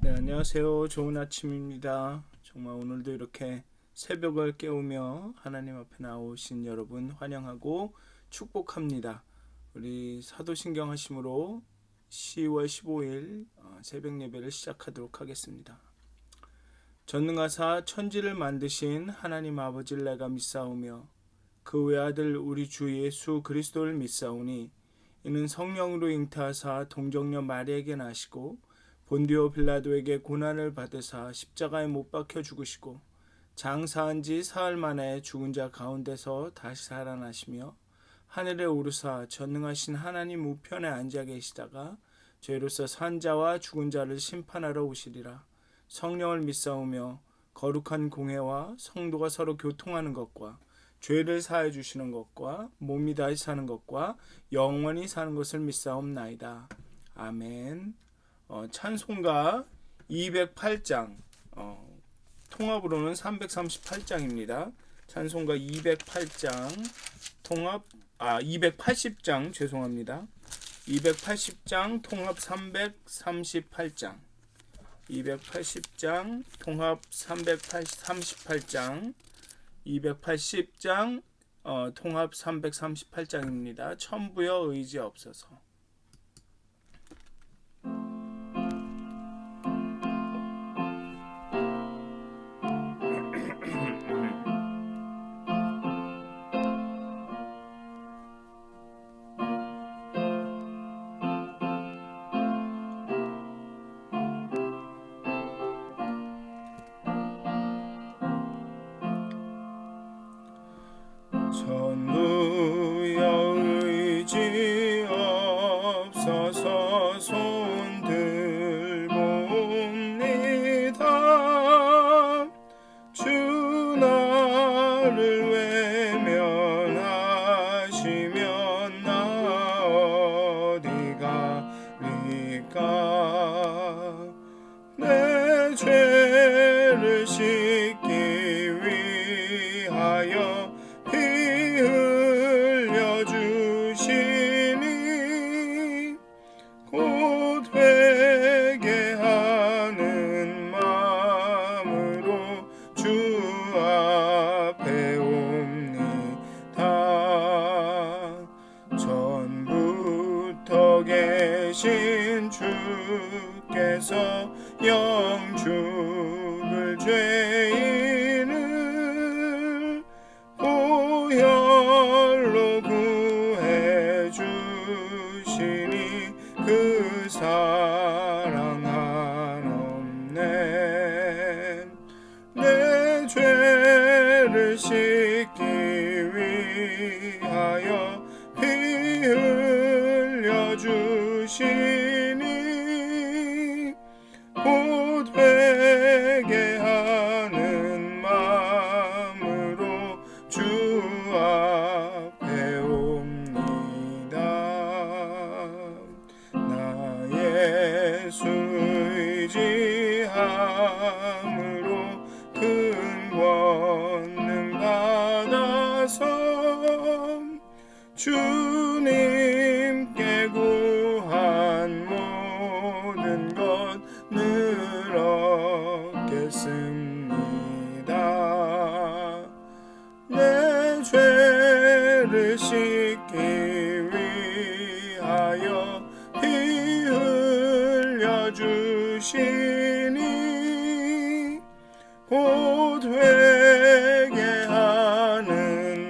네, 안녕하세요. 좋은 아침입니다. 정말 오늘도 이렇게 새벽을 깨우며 하나님 앞에 나오신 여러분 환영하고 축복합니다. 우리 사도신경 하심으로 10월 15일 새벽 예배를 시작하도록 하겠습니다. 전능하사 천지를 만드신 하나님 아버지를 내가 믿사오며 그 외아들 우리 주 예수 그리스도를 믿사오니 이는 성령으로 잉태하사 동정녀 마리에게 나시고 본디오 빌라도에게 고난을 받으사 십자가에 못 박혀 죽으시고 장사한 지 사흘 만에 죽은 자 가운데서 다시 살아나시며 하늘에 오르사 전능하신 하나님 우편에 앉아 계시다가 죄로서 산 자와 죽은 자를 심판하러 오시리라. 성령을 믿사오며 거룩한 공회와 성도가 서로 교통하는 것과 죄를 사해 주시는 것과 몸이 다시 사는 것과 영원히 사는 것을 믿사옵나이다. 아멘. 찬송가 208장, 통합으로는 338장입니다. 찬송가 208장, 280장, 죄송합니다. 280장, 통합 338장, 280장, 통합 338장, 280장, 통합 338장입니다. 천부여 의지 없어서. 천부여 의지 없어서 손 들고 옵니다. 주 나를 외면하시면 나 어디 가리까. 내 죄를 씻기 위하여 피 흘려 주시니 곧 회개하는 마음으로 주 앞에 옵니다. 전부터 계신 주께서 영죽을 죄인을 보혈로 구해 주시니 그 사랑 한없네. 내 죄를 씻기 위하여 피 흘려 주시니 곧 회개하는 마음으로 주 앞에 옵니다. 나 예수 의지함으로 큰 권능 받아서 주님께 구한 모든 것 늘 얻겠습니다. 내 죄를 씻기 위하여 피 흘려 주시니 곧 회개하는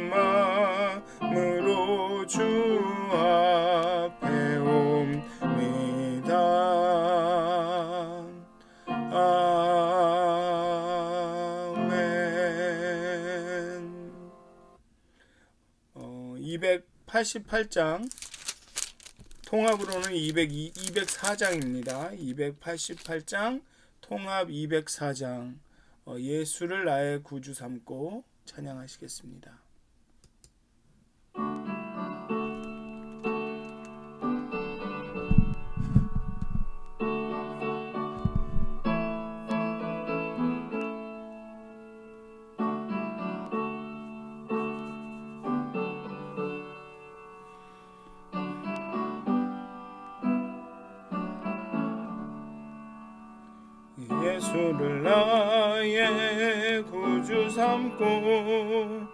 마음으로 주 앞에 옵니다. 아멘. 288장, 통합으로는 204장입니다. 288장, 통합 204장, 예수를 나의 구주 삼고 찬양하시겠습니다. 예수를 나의 구주 삼고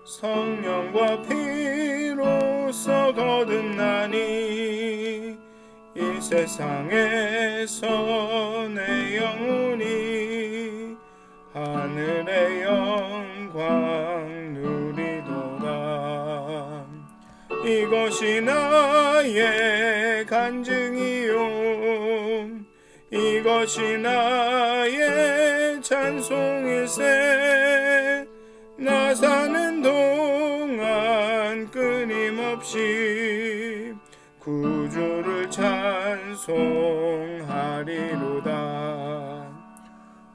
성령과 피로써 거듭나니 이 세상에서 내 영혼이 하늘의 영광 누리도다. 이것이 나의 간증이요 이것이 나의 찬송일세. 나 사는 동안 끊임없이 구주를 찬송하리로다.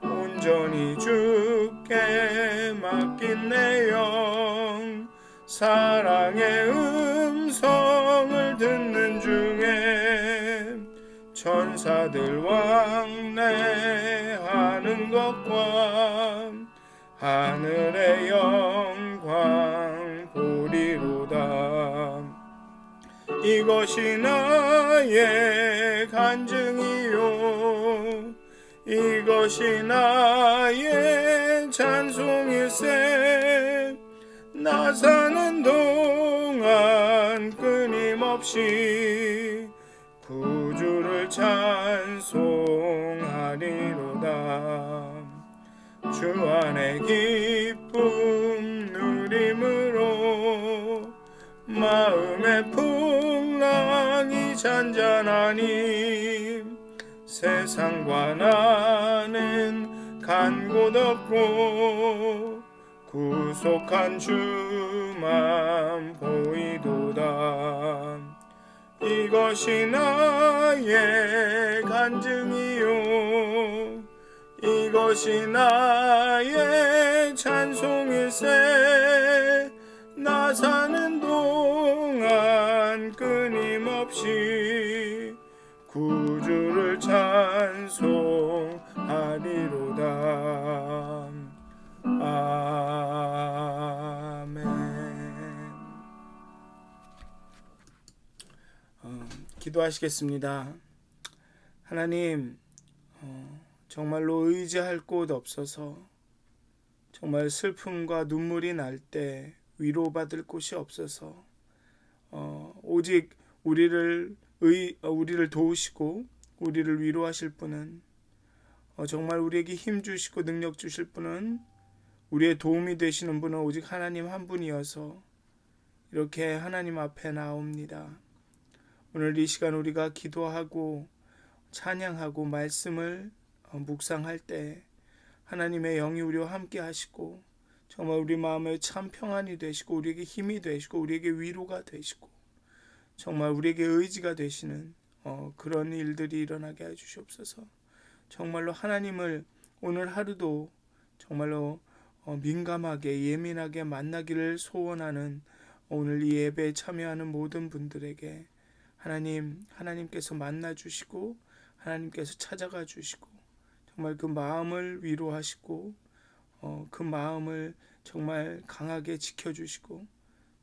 온전히 주께 맡긴 내 영 사랑의 음성을 듣는 중에 천사들 왕래하는 것과 하늘의 영광 보리로다. 이것이 나의 간증이요 이것이 나의 찬송일세. 나 사는 동안 끊임없이 구주를 찬송하리로다. 주 안에 기쁨 누림으로 마음의 풍랑이 잔잔하니 세상과 나는 간 곳 없고 구속한 주만 보이도다. 이것이 나의 간증이요 이것이 나의 찬송일세. 나 사는 동안 끊임없이 구주를 찬송하리로다. 아멘. 기도하시겠습니다. 하나님, 정말로 의지할 곳 없어서 정말 슬픔과 눈물이 날 때 위로받을 곳이 없어서 오직 우리를 도우시고 우리를 위로하실 분은 정말 우리에게 힘 주시고 능력 주실 분은 우리의 도움이 되시는 분은 오직 하나님 한 분이어서 이렇게 하나님 앞에 나옵니다. 오늘 이 시간 우리가 기도하고 찬양하고 말씀을 묵상할 때 하나님의 영이 우리와 함께 하시고 정말 우리 마음에 참 평안이 되시고 우리에게 힘이 되시고 우리에게 위로가 되시고 정말 우리에게 의지가 되시는 그런 일들이 일어나게 해주시옵소서. 정말로 하나님을 오늘 하루도 정말로 민감하게 예민하게 만나기를 소원하는 오늘 이 예배에 참여하는 모든 분들에게 하나님께서 만나주시고 하나님께서 찾아가 주시고 정말 그 마음을 위로하시고 그 마음을 정말 강하게 지켜주시고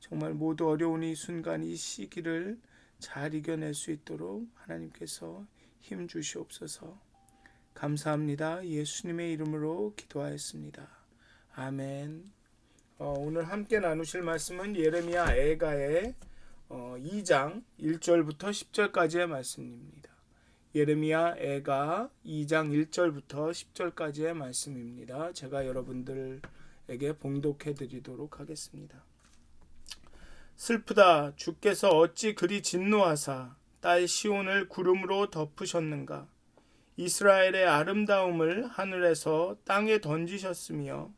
정말 모두 어려운 이 순간 이 시기를 잘 이겨낼 수 있도록 하나님께서 힘 주시옵소서. 감사합니다. 예수님의 이름으로 기도하였습니다. 아멘. 오늘 함께 나누실 말씀은 예레미야 애가의 2장 1절부터 10절까지의 말씀입니다. 예레미야 애가 2장 1절부터 10절까지의 말씀입니다. 제가 여러분들에게 봉독해 드리도록 하겠습니다. 슬프다. 주께서 어찌 그리 진노하사 딸 시온을 구름으로 덮으셨는가. 이스라엘의 아름다움을 하늘에서 땅에 던지셨으며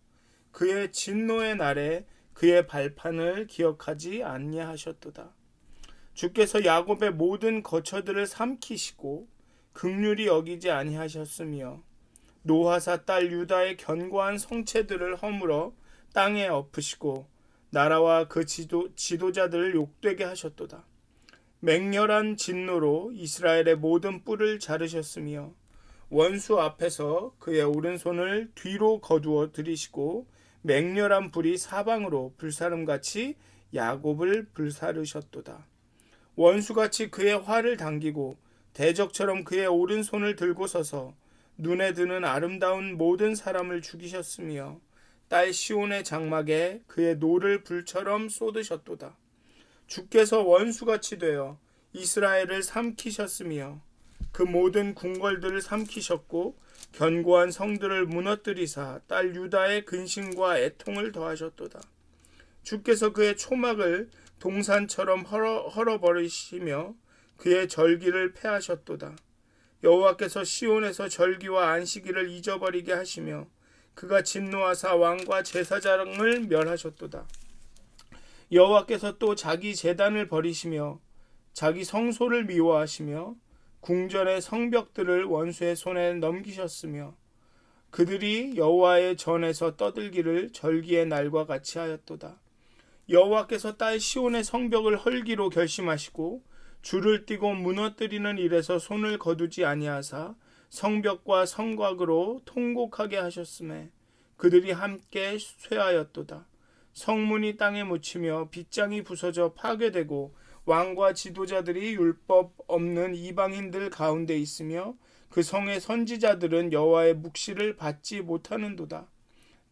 그의 진노의 날에 그의 발판을 기억하지 아니하셨도다. 주께서 야곱의 모든 거처들을 삼키시고 긍휼히 여기지 아니하셨으며 노하사 딸 유다의 견고한 성체들을 허물어 땅에 엎으시고 나라와 그 지도자들을 욕되게 하셨도다. 맹렬한 진노로 이스라엘의 모든 뿔을 자르셨으며 원수 앞에서 그의 오른손을 뒤로 거두어 들이시고 맹렬한 불이 사방으로 불사름같이 야곱을 불사르셨도다. 원수같이 그의 활을 당기고 대적처럼 그의 오른손을 들고 서서 눈에 드는 아름다운 모든 사람을 죽이셨으며 딸 시온의 장막에 그의 노를 불처럼 쏟으셨도다. 주께서 원수같이 되어 이스라엘을 삼키셨으며 그 모든 궁궐들을 삼키셨고 견고한 성들을 무너뜨리사 딸 유다의 근심과 애통을 더하셨도다. 주께서 그의 초막을 동산처럼 헐어버리시며 그의 절기를 폐하셨도다. 여호와께서 시온에서 절기와 안식일을 잊어버리게 하시며 그가 진노하사 왕과 제사장을 멸하셨도다. 여호와께서 또 자기 제단을 버리시며 자기 성소를 미워하시며 궁전의 성벽들을 원수의 손에 넘기셨으며 그들이 여호와의 전에서 떠들기를 절기의 날과 같이 하였도다. 여호와께서 딸 시온의 성벽을 헐기로 결심하시고 줄을 띠고 무너뜨리는 일에서 손을 거두지 아니하사 성벽과 성곽으로 통곡하게 하셨음에 그들이 함께 쇠하였도다. 성문이 땅에 묻히며 빗장이 부서져 파괴되고 왕과 지도자들이 율법 없는 이방인들 가운데 있으며 그 성의 선지자들은 여호와의 묵시를 받지 못하는도다.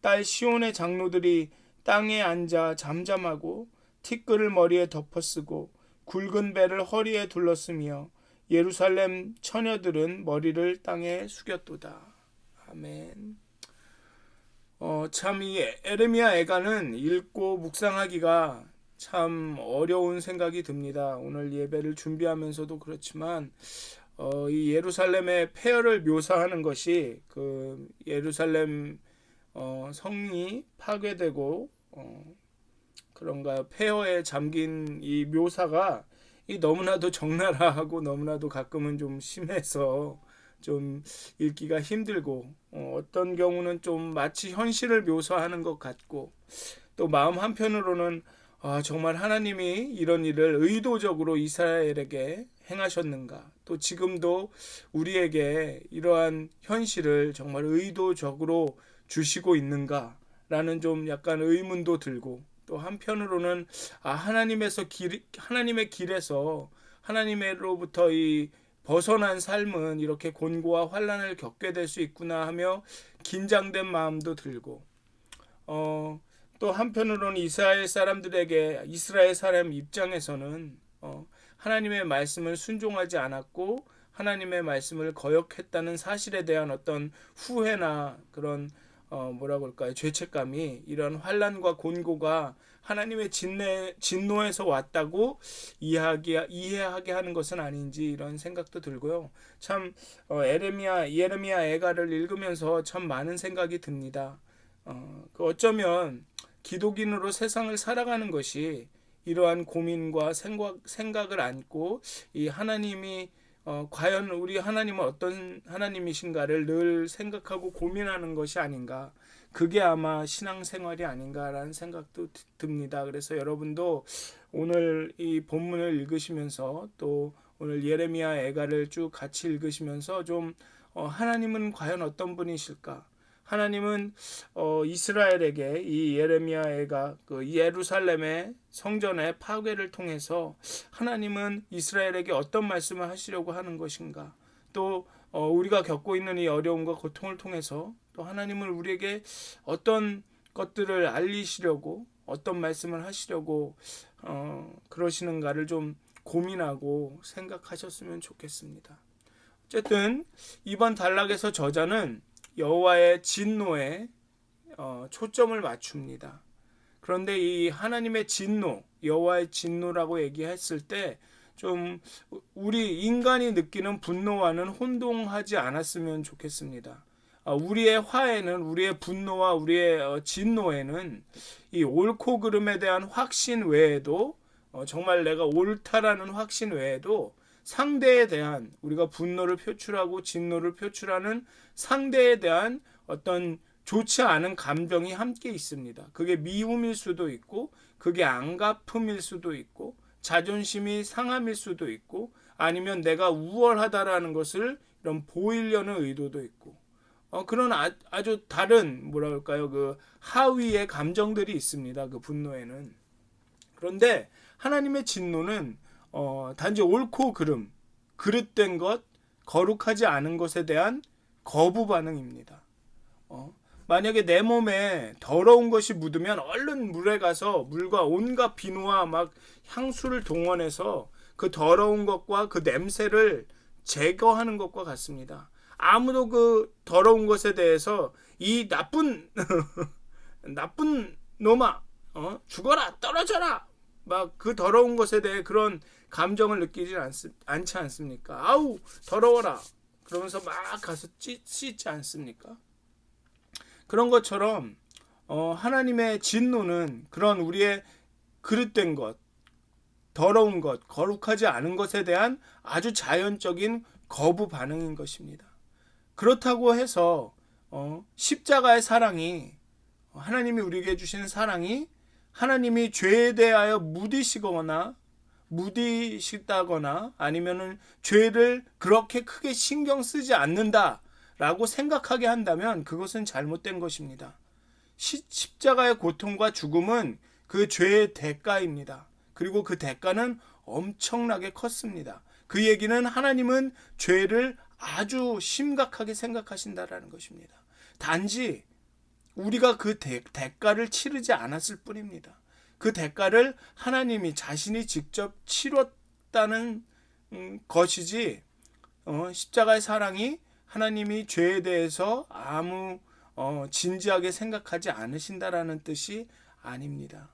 딸 시온의 장로들이 땅에 앉아 잠잠하고 티끌을 머리에 덮어쓰고 굵은 배를 허리에 둘렀으며 예루살렘 처녀들은 머리를 땅에 숙였도다. 아멘. 참 이 에레미야 애가는 읽고 묵상하기가 참 어려운 생각이 듭니다. 오늘 예배를 준비하면서도 그렇지만 이 예루살렘의 폐허를 묘사하는 것이 그 예루살렘 성이 파괴되고 그런가 폐허에 잠긴 이 묘사가 이 너무나도 적나라하고 너무나도 가끔은 좀 심해서 좀 읽기가 힘들고 어떤 경우는 좀 마치 현실을 묘사하는 것 같고 또 마음 한편으로는 정말 하나님이 이런 일을 의도적으로 이스라엘에게 행하셨는가, 또 지금도 우리에게 이러한 현실을 정말 의도적으로 주시고 있는가 라는 좀 약간 의문도 들고, 또 한편으로는 하나님의 길에서 하나님으로부터 이 벗어난 삶은 이렇게 곤고와 환난을 겪게 될 수 있구나 하며 긴장된 마음도 들고, 또 한편으로는 이스라엘 사람 입장에서는 하나님의 말씀을 순종하지 않았고 하나님의 말씀을 거역했다는 사실에 대한 어떤 후회나 그런 죄책감이 이런 환난과 곤고가 하나님의 진노에서 왔다고 이해하게 하는 것은 아닌지 이런 생각도 들고요. 참 예레미야 애가를 읽으면서 참 많은 생각이 듭니다. 어쩌면 기독인으로 세상을 살아가는 것이 이러한 고민과 생각을 안고 이 하나님이 과연 우리 하나님은 어떤 하나님이신가를 늘 생각하고 고민하는 것이 아닌가, 그게 아마 신앙생활이 아닌가라는 생각도 듭니다. 그래서 여러분도 오늘 이 본문을 읽으시면서 또 오늘 예레미야 애가를 쭉 같이 읽으시면서 좀 하나님은 과연 어떤 분이실까, 하나님은 이스라엘에게 이 예레미야 애가 그 예루살렘의 성전의 파괴를 통해서 하나님은 이스라엘에게 어떤 말씀을 하시려고 하는 것인가, 또 우리가 겪고 있는 이 어려움과 고통을 통해서 또 하나님은 우리에게 어떤 것들을 알리시려고, 어떤 말씀을 하시려고 그러시는가를 좀 고민하고 생각하셨으면 좋겠습니다. 어쨌든 이번 단락에서 저자는 여호와의 진노에 초점을 맞춥니다. 그런데 이 하나님의 진노, 여호와의 진노라고 얘기했을 때 좀 우리 인간이 느끼는 분노와는 혼동하지 않았으면 좋겠습니다. 우리의 화에는, 우리의 분노와 우리의 진노에는 이 옳고 그름에 대한 확신 외에도, 정말 내가 옳다라는 확신 외에도 상대에 대한, 우리가 분노를 표출하고 진노를 표출하는 상대에 대한 어떤 좋지 않은 감정이 함께 있습니다. 그게 미움일 수도 있고, 그게 안갚음일 수도 있고, 자존심이 상함일 수도 있고, 아니면 내가 우월하다라는 것을 이런 보이려는 의도도 있고, 그런 아주 다른 그 하위의 감정들이 있습니다. 그 분노에는. 그런데 하나님의 진노는 단지 옳고 그름, 그릇된 것, 거룩하지 않은 것에 대한 거부 반응입니다. 만약에 내 몸에 더러운 것이 묻으면 얼른 물에 가서 물과 온갖 비누와 막 향수를 동원해서 그 더러운 것과 그 냄새를 제거하는 것과 같습니다. 아무도 그 더러운 것에 대해서 이 나쁜 나쁜 놈아, 죽어라, 떨어져라, 막 그 더러운 것에 대해 그런 감정을 느끼지 않지 않습니까? 아우 더러워라 그러면서 막 가서 씻지 않습니까? 그런 것처럼 하나님의 진노는 그런 우리의 그릇된 것, 더러운 것, 거룩하지 않은 것에 대한 아주 자연적인 거부 반응인 것입니다. 그렇다고 해서 십자가의 사랑이, 하나님이 우리에게 주시는 사랑이 하나님이 죄에 대하여 무디시다거나 아니면은 죄를 그렇게 크게 신경 쓰지 않는다라고 생각하게 한다면 그것은 잘못된 것입니다. 십자가의 고통과 죽음은 그 죄의 대가입니다. 그리고 그 대가는 엄청나게 컸습니다. 그 얘기는 하나님은 죄를 아주 심각하게 생각하신다라는 것입니다. 단지 우리가 그 대가를 치르지 않았을 뿐입니다. 그 대가를 하나님이 자신이 직접 치렀다는 것이지, 십자가의 사랑이 하나님이 죄에 대해서 아무 진지하게 생각하지 않으신다라는 뜻이 아닙니다.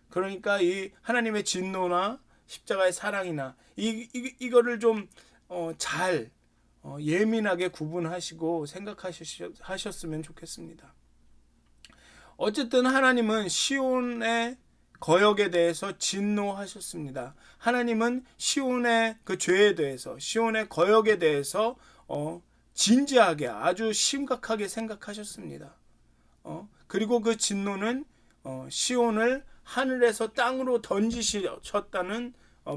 그러니까 이 하나님의 진노나 십자가의 사랑이나 이거를 좀 잘 예민하게 구분하시고 생각하셨으면 좋겠습니다. 어쨌든 하나님은 시온의 거역에 대해서 진노하셨습니다. 하나님은 시온의 그 죄에 대해서, 시온의 거역에 대해서 진지하게 아주 심각하게 생각하셨습니다. 그리고 그 진노는 시온을 하늘에서 땅으로 던지셨다는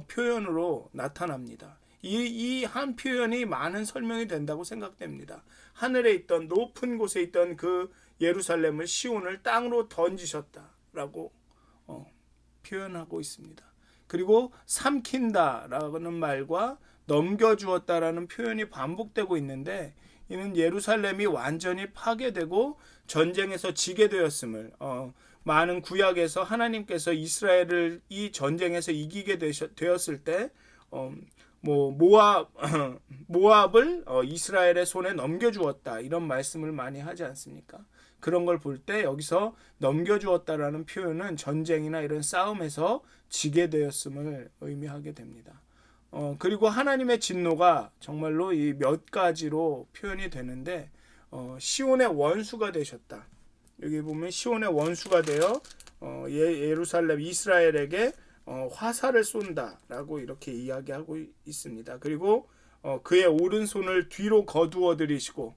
표현으로 나타납니다. 이 한 표현이 많은 설명이 된다고 생각됩니다. 하늘에 있던 높은 곳에 있던 그 예루살렘을, 시온을 땅으로 던지셨다라고 표현하고 있습니다. 그리고 삼킨다라는 말과 넘겨주었다라는 표현이 반복되고 있는데, 이는 예루살렘이 완전히 파괴되고 전쟁에서 지게 되었음을, 많은 구약에서 하나님께서 이스라엘을 이 전쟁에서 이기게 되었을 때 모압을 이스라엘의 손에 넘겨주었다, 이런 말씀을 많이 하지 않습니까? 그런 걸 볼 때 여기서 넘겨주었다라는 표현은 전쟁이나 이런 싸움에서 지게 되었음을 의미하게 됩니다. 그리고 하나님의 진노가 정말로 이 몇 가지로 표현이 되는데, 시온의 원수가 되셨다. 여기 보면 시온의 원수가 되어 예루살렘 이스라엘에게 화살을 쏜다라고 이렇게 이야기하고 있습니다. 그리고 그의 오른손을 뒤로 거두어 들이시고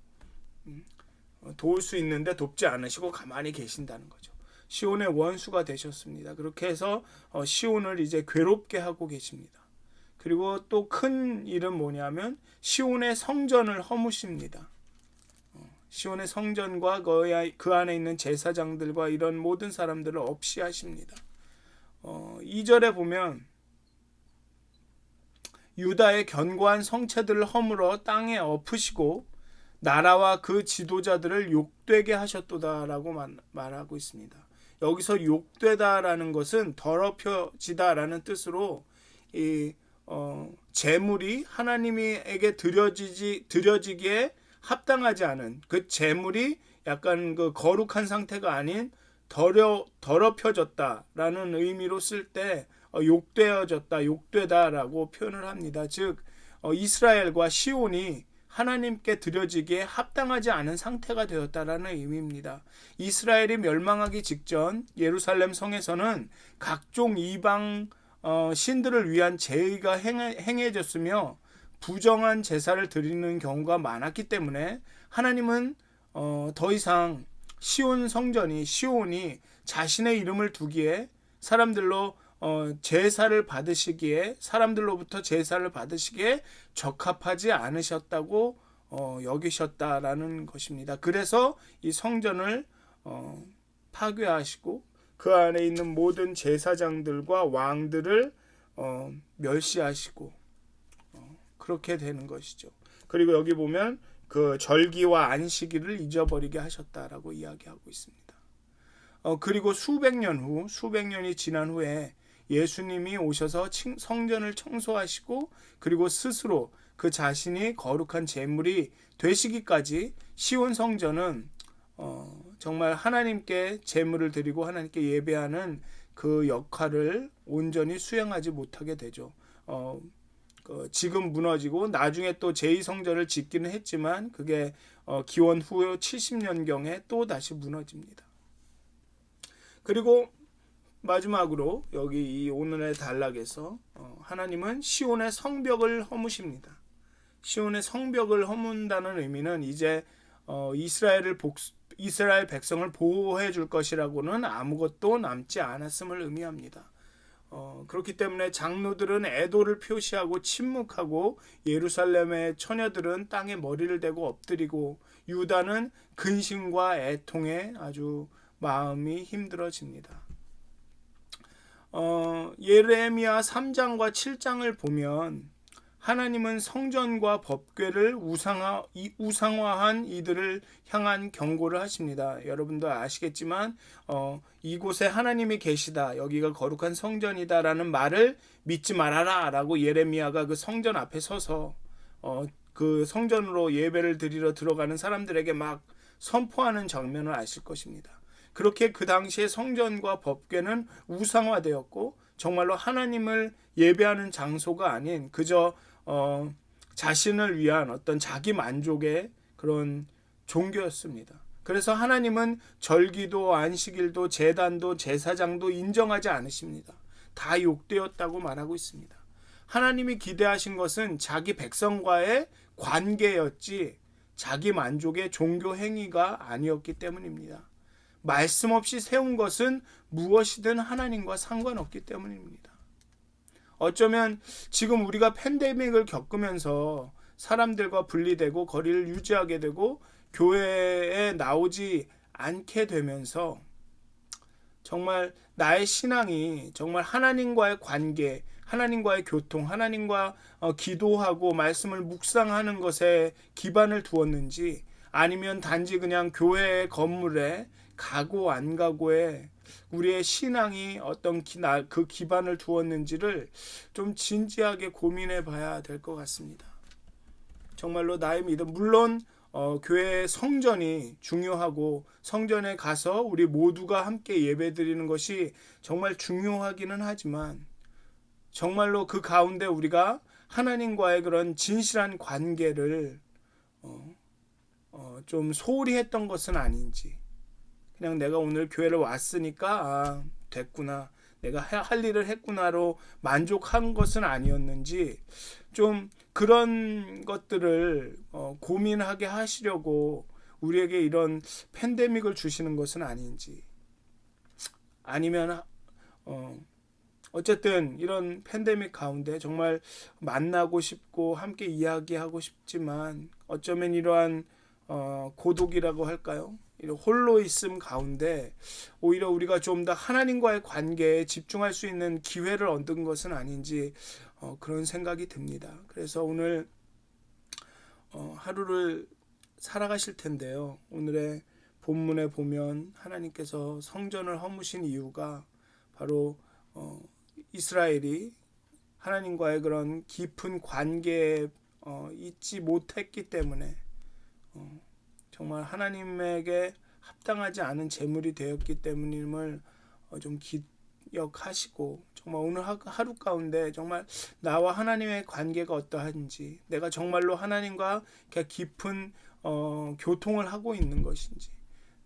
도울 수 있는데 돕지 않으시고 가만히 계신다는 거죠. 시온의 원수가 되셨습니다. 그렇게 해서 시온을 이제 괴롭게 하고 계십니다. 그리고 또 큰 일은 뭐냐면 시온의 성전을 허무십니다. 시온의 성전과 그 안에 있는 제사장들과 이런 모든 사람들을 없이 하십니다. 2절에 보면 유다의 견고한 성체들을 허물어 땅에 엎으시고 나라와 그 지도자들을 욕되게 하셨도다라고 말하고 있습니다. 여기서 욕되다라는 것은 더럽혀지다라는 뜻으로 이 재물이 하나님에게 드려지기에 합당하지 않은 그 재물이 약간 그 거룩한 상태가 아닌 더럽혀졌다라는 의미로 쓸 때 욕되어졌다, 욕되다라고 표현을 합니다. 즉 이스라엘과 시온이 하나님께 드려지기에 합당하지 않은 상태가 되었다라는 의미입니다. 이스라엘이 멸망하기 직전 예루살렘 성에서는 각종 이방 신들을 위한 제의가 행해졌으며 부정한 제사를 드리는 경우가 많았기 때문에 하나님은 더 이상 시온이 자신의 이름을 두기에 사람들로부터 제사를 받으시기에 적합하지 않으셨다고 여기셨다라는 것입니다. 그래서 이 성전을 파괴하시고 그 안에 있는 모든 제사장들과 왕들을 멸시하시고 그렇게 되는 것이죠. 그리고 여기 보면 그 절기와 안식일을 잊어버리게 하셨다라고 이야기하고 있습니다. 그리고 수백 년이 지난 후에 예수님이 오셔서 성전을 청소하시고 그리고 스스로 그 자신이 거룩한 제물이 되시기까지 시온 성전은 정말 하나님께 제물을 드리고 하나님께 예배하는 그 역할을 온전히 수행하지 못하게 되죠. 지금 무너지고 나중에 또 제2성전을 짓기는 했지만 그게 기원 후 70년경에 또 다시 무너집니다. 그리고 마지막으로 여기 이 오늘의 단락에서 하나님은 시온의 성벽을 허무십니다. 시온의 성벽을 허문다는 의미는 이제 이스라엘 백성을 보호해 줄 것이라고는 아무것도 남지 않았음을 의미합니다. 그렇기 때문에 장로들은 애도를 표시하고 침묵하고 예루살렘의 처녀들은 땅에 머리를 대고 엎드리고 유다는 근심과 애통에 아주 마음이 힘들어집니다. 예레미야 3장과 7장을 보면 하나님은 성전과 법궤를 우상화한 이들을 향한 경고를 하십니다. 여러분도 아시겠지만 이곳에 하나님이 계시다, 여기가 거룩한 성전이다라는 말을 믿지 말아라 라고 예레미야가 그 성전 앞에 서서 그 성전으로 예배를 드리러 들어가는 사람들에게 막 선포하는 장면을 아실 것입니다. 그렇게 그 당시에 성전과 법궤는 우상화되었고 정말로 하나님을 예배하는 장소가 아닌 그저 자신을 위한 어떤 자기 만족의 그런 종교였습니다. 그래서 하나님은 절기도 안식일도 제단도 제사장도 인정하지 않으십니다. 다 욕되었다고 말하고 있습니다. 하나님이 기대하신 것은 자기 백성과의 관계였지 자기 만족의 종교 행위가 아니었기 때문입니다. 말씀 없이 세운 것은 무엇이든 하나님과 상관없기 때문입니다. 어쩌면 지금 우리가 팬데믹을 겪으면서 사람들과 분리되고 거리를 유지하게 되고 교회에 나오지 않게 되면서 정말 나의 신앙이 정말 하나님과의 관계, 하나님과의 교통, 하나님과 기도하고 말씀을 묵상하는 것에 기반을 두었는지 아니면 단지 그냥 교회의 건물에 가고 안 가고에 우리의 신앙이 어떤 그 기반을 두었는지를 좀 진지하게 고민해 봐야 될 것 같습니다. 정말로 나의 믿음, 물론 교회의 성전이 중요하고 성전에 가서 우리 모두가 함께 예배드리는 것이 정말 중요하기는 하지만 정말로 그 가운데 우리가 하나님과의 그런 진실한 관계를 좀 소홀히 했던 것은 아닌지, 그냥 내가 오늘 교회를 왔으니까 됐구나, 내가 할 일을 했구나로 만족한 것은 아니었는지 좀 그런 것들을 고민하게 하시려고 우리에게 이런 팬데믹을 주시는 것은 아닌지, 아니면 어쨌든 이런 팬데믹 가운데 정말 만나고 싶고 함께 이야기하고 싶지만 어쩌면 이러한 고독이라고 할까요? 이런 홀로 있음 가운데 오히려 우리가 좀 더 하나님과의 관계에 집중할 수 있는 기회를 얻은 것은 아닌지 그런 생각이 듭니다. 그래서 오늘 하루를 살아가실 텐데요. 오늘의 본문에 보면 하나님께서 성전을 허무신 이유가 바로 이스라엘이 하나님과의 그런 깊은 관계에 있지 못했기 때문에 정말 하나님에게 합당하지 않은 제물이 되었기 때문임을 좀 기억하시고 정말 오늘 하루 가운데 정말 나와 하나님의 관계가 어떠한지, 내가 정말로 하나님과 깊은 교통을 하고 있는 것인지,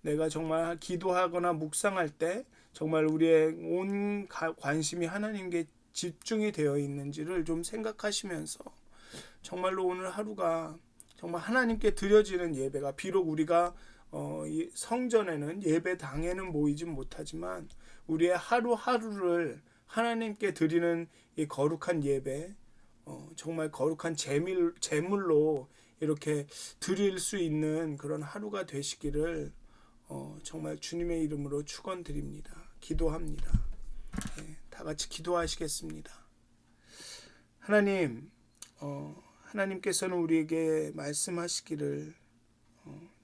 내가 정말 기도하거나 묵상할 때 정말 우리의 온 관심이 하나님께 집중이 되어 있는지를 좀 생각하시면서 정말로 오늘 하루가 정말 하나님께 드려지는 예배가, 비록 우리가 성전에는 예배당에는 모이진 못하지만 우리의 하루하루를 하나님께 드리는 이 거룩한 예배, 정말 거룩한 제물로 이렇게 드릴 수 있는 그런 하루가 되시기를 정말 주님의 이름으로 축원드립니다. 기도합니다. 다 같이 기도하시겠습니다. 하나님, 하나님께서는 우리에게 말씀하시기를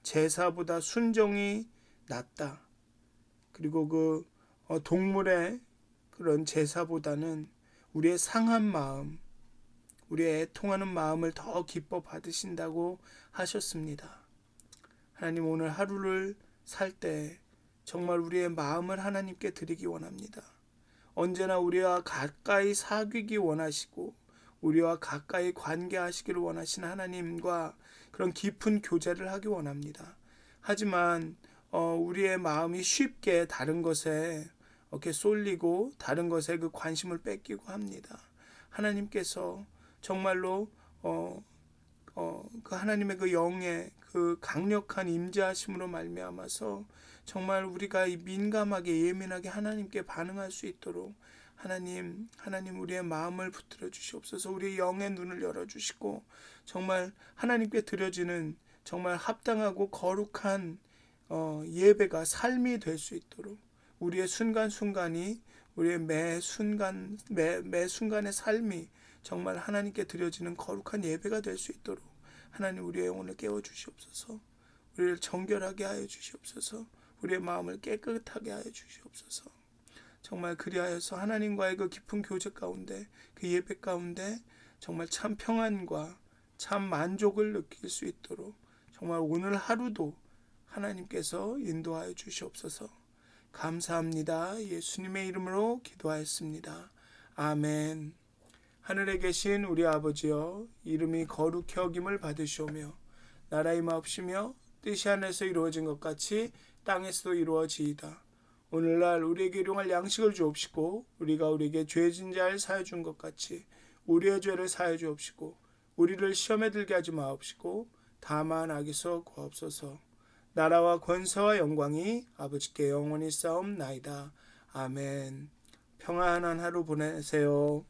제사보다 순종이 낫다. 그리고 그 동물의 그런 제사보다는 우리의 상한 마음, 우리의 애통하는 마음을 더 기뻐 받으신다고 하셨습니다. 하나님, 오늘 하루를 살 때 정말 우리의 마음을 하나님께 드리기 원합니다. 언제나 우리와 가까이 사귀기 원하시고 우리와 가까이 관계하시기를 원하시는 하나님과 그런 깊은 교제를 하기 원합니다. 하지만 우리의 마음이 쉽게 다른 것에 이렇게 쏠리고 다른 것에 그 관심을 뺏기고 합니다. 하나님께서 정말로 그 하나님의 그 영의 그 강력한 임재하심으로 말미암아서 정말 우리가 민감하게 예민하게 하나님께 반응할 수 있도록 하나님 우리의 마음을 붙들어 주시옵소서. 우리의 영의 눈을 열어 주시고 정말 하나님께 드려지는 정말 합당하고 거룩한 예배가 삶이 될 수 있도록 우리의 순간순간이 우리의 매 순간의 삶이 정말 하나님께 드려지는 거룩한 예배가 될 수 있도록 하나님 우리의 영혼을 깨워 주시옵소서. 우리를 정결하게 하여 주시옵소서. 우리의 마음을 깨끗하게 하여 주시옵소서. 정말 그리하여서 하나님과의 그 깊은 교제 가운데 그 예배 가운데 정말 참 평안과 참 만족을 느낄 수 있도록 정말 오늘 하루도 하나님께서 인도하여 주시옵소서. 감사합니다. 예수님의 이름으로 기도하였습니다. 아멘. 하늘에 계신 우리 아버지여, 이름이 거룩히 여김을 받으시오며 나라의 마옵시며 뜻이 하늘에서 이루어진 것 같이 땅에서도 이루어지이다. 오늘날 우리에게 일용할 양식을 주옵시고 우리가 우리에게 죄진 자를 사하여 준 것 같이 우리의 죄를 사하여 주옵시고 우리를 시험에 들게 하지 마옵시고 다만 악에서 구하옵소서. 나라와 권세와 영광이 아버지께 영원히 싸움나이다. 아멘. 평안한 하루 보내세요.